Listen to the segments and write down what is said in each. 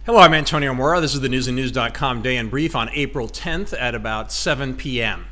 Hello, I'm Antonio Mora. This is the newsandnews.com Day in Brief on April 10th at about 7 p.m.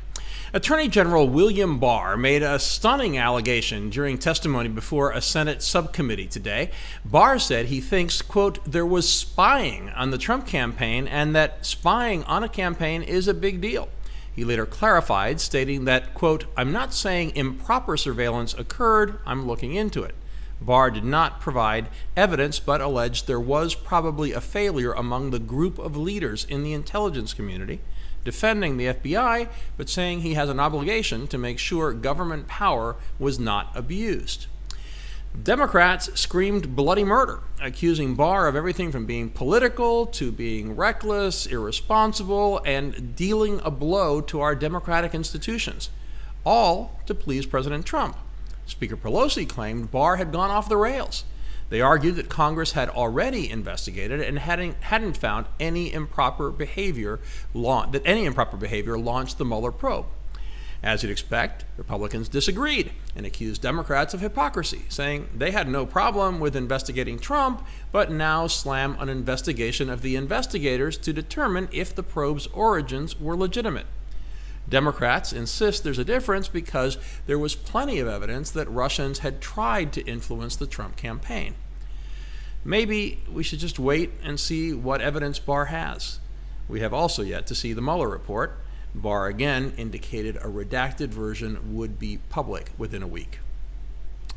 Attorney General William Barr made a stunning allegation during testimony before a Senate subcommittee today. Barr said he thinks, quote, there was spying on the Trump campaign and that spying on a campaign is a big deal. He later clarified, stating that, quote, I'm not saying improper surveillance occurred, I'm looking into it. Barr did not provide evidence, but alleged there was probably a failure among the group of leaders in the intelligence community, defending the FBI, but saying he has an obligation to make sure government power was not abused. Democrats screamed bloody murder, accusing Barr of everything from being political to being reckless, irresponsible, and dealing a blow to our democratic institutions, all to please President Trump. Speaker Pelosi claimed Barr had gone off the rails. They argued that Congress had already investigated and hadn't found any improper behavior, launched the Mueller probe. As you'd expect, Republicans disagreed and accused Democrats of hypocrisy, saying they had no problem with investigating Trump, but now slam an investigation of the investigators to determine if the probe's origins were legitimate. Democrats insist there's a difference because there was plenty of evidence that Russians had tried to influence the Trump campaign. Maybe we should just wait and see what evidence Barr has. We have also yet to see the Mueller report. Barr again indicated a redacted version would be public within a week.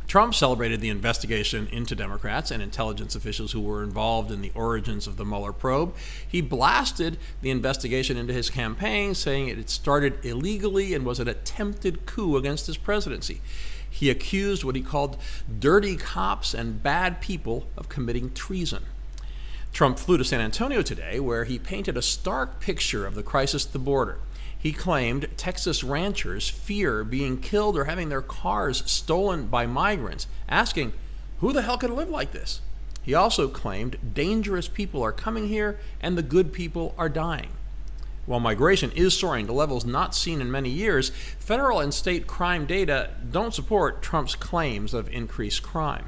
Trump celebrated the investigation into Democrats and intelligence officials who were involved in the origins of the Mueller probe. He blasted the investigation into his campaign, saying it had started illegally and was an attempted coup against his presidency. He accused what he called dirty cops and bad people of committing treason. Trump flew to San Antonio today, where he painted a stark picture of the crisis at the border. He claimed Texas ranchers fear being killed or having their cars stolen by migrants, asking, who the hell can live like this? He also claimed dangerous people are coming here and the good people are dying. While migration is soaring to levels not seen in many years, federal and state crime data don't support Trump's claims of increased crime.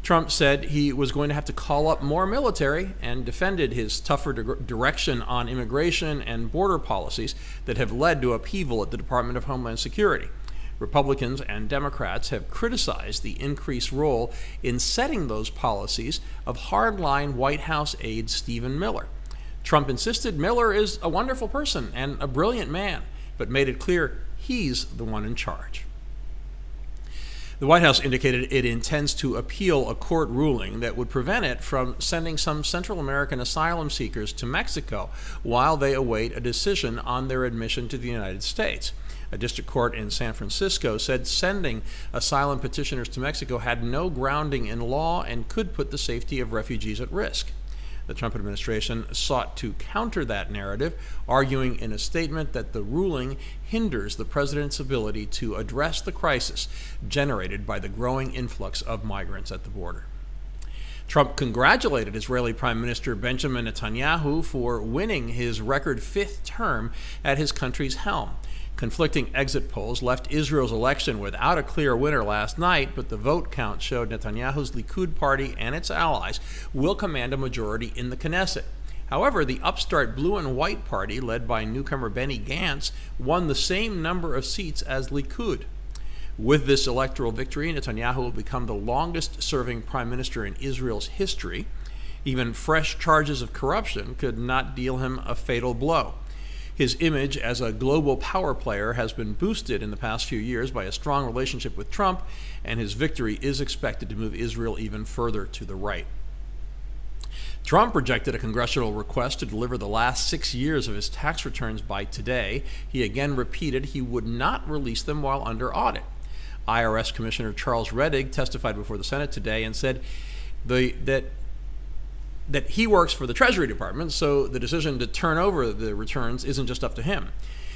Trump said he was going to have to call up more military and defended his tougher direction on immigration and border policies that have led to upheaval at the Department of Homeland Security. Republicans and Democrats have criticized the increased role in setting those policies of hardline White House aide Stephen Miller. Trump insisted Miller is a wonderful person and a brilliant man, but made it clear he's the one in charge. The White House indicated it intends to appeal a court ruling that would prevent it from sending some Central American asylum seekers to Mexico while they await a decision on their admission to the United States. A district court in San Francisco said sending asylum petitioners to Mexico had no grounding in law and could put the safety of refugees at risk. The Trump administration sought to counter that narrative, arguing in a statement that the ruling hinders the president's ability to address the crisis generated by the growing influx of migrants at the border. Trump congratulated Israeli Prime Minister Benjamin Netanyahu for winning his record fifth term at his country's helm. Conflicting exit polls left Israel's election without a clear winner last night, but the vote count showed Netanyahu's Likud party and its allies will command a majority in the Knesset. However, the upstart blue and white party, led by newcomer Benny Gantz, won the same number of seats as Likud. With this electoral victory, Netanyahu will become the longest-serving prime minister in Israel's history. Even fresh charges of corruption could not deal him a fatal blow. His image as a global power player has been boosted in the past few years by a strong relationship with Trump, and his victory is expected to move Israel even further to the right. Trump rejected a congressional request to deliver the last 6 years of his tax returns by today. He again repeated he would not release them while under audit. IRS Commissioner Charles Rettig testified before the Senate today and said that he works for the Treasury Department, so the decision to turn over the returns isn't just up to him.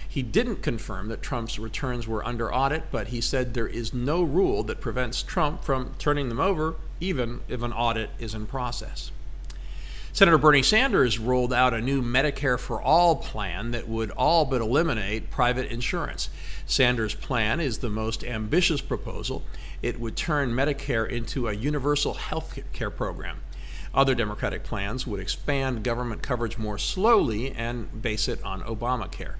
He didn't confirm that Trump's returns were under audit, but he said there is no rule that prevents Trump from turning them over, even if an audit is in process. Senator Bernie Sanders rolled out a new Medicare for All plan that would all but eliminate private insurance. Sanders' plan is the most ambitious proposal. It would turn Medicare into a universal health care program. Other Democratic plans would expand government coverage more slowly and base it on Obamacare.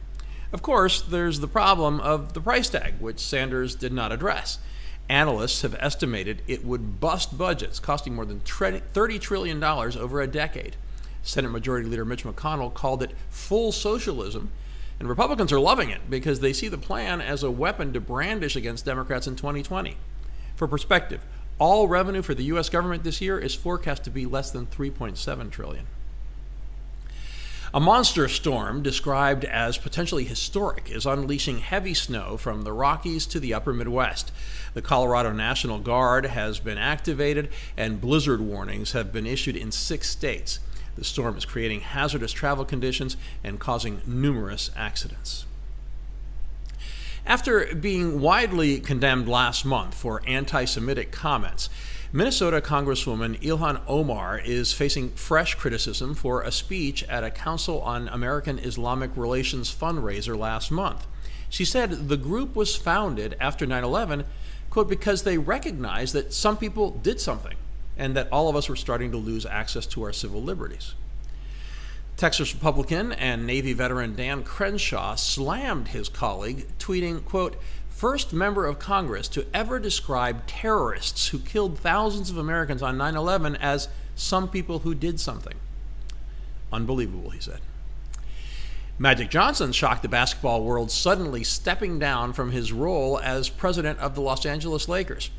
Of course, there's the problem of the price tag, which Sanders did not address. Analysts have estimated it would bust budgets, costing more than $30 trillion over a decade. Senate Majority Leader Mitch McConnell called it full socialism, and Republicans are loving it because they see the plan as a weapon to brandish against Democrats in 2020. For perspective, all revenue for the U.S. government this year is forecast to be less than $3.7 trillion. A monster storm described as potentially historic is unleashing heavy snow from the Rockies to the upper Midwest. The Colorado National Guard has been activated, and blizzard warnings have been issued in 6 states. The storm is creating hazardous travel conditions and causing numerous accidents. After being widely condemned last month for anti-Semitic comments, Minnesota Congresswoman Ilhan Omar is facing fresh criticism for a speech at a Council on American Islamic Relations fundraiser last month. She said the group was founded after 9/11, quote, because they recognized that some people did something and that all of us were starting to lose access to our civil liberties. Texas Republican and Navy veteran Dan Crenshaw slammed his colleague, tweeting, quote, first member of Congress to ever describe terrorists who killed thousands of Americans on 9/11 as some people who did something. Unbelievable, he said. Magic Johnson shocked the basketball world, suddenly stepping down from his role as president of the Los Angeles Lakers.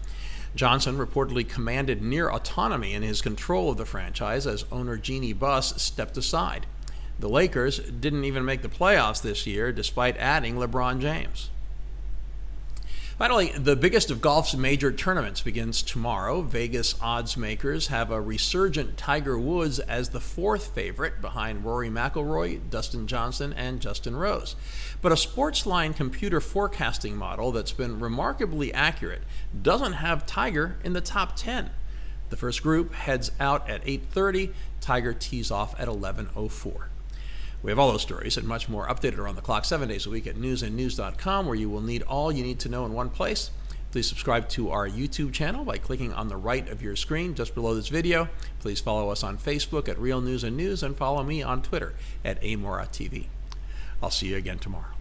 Johnson reportedly commanded near autonomy in his control of the franchise as owner Jeannie Buss stepped aside. The Lakers didn't even make the playoffs this year, despite adding LeBron James. Finally, the biggest of golf's major tournaments begins tomorrow. Vegas odds makers have a resurgent Tiger Woods as the 4th favorite behind Rory McIlroy, Dustin Johnson, and Justin Rose. But a Sportsline computer forecasting model that's been remarkably accurate doesn't have Tiger in the top 10. The first group heads out at 8:30. Tiger tees off at 11:04. We have all those stories and much more updated around the clock 7 days a week at newsandnews.com, where you will need all you need to know in one place. Please subscribe to our YouTube channel by clicking on the right of your screen just below this video. Please follow us on Facebook at Real News and News, and follow me on Twitter at AMoraTV. I'll see you again tomorrow.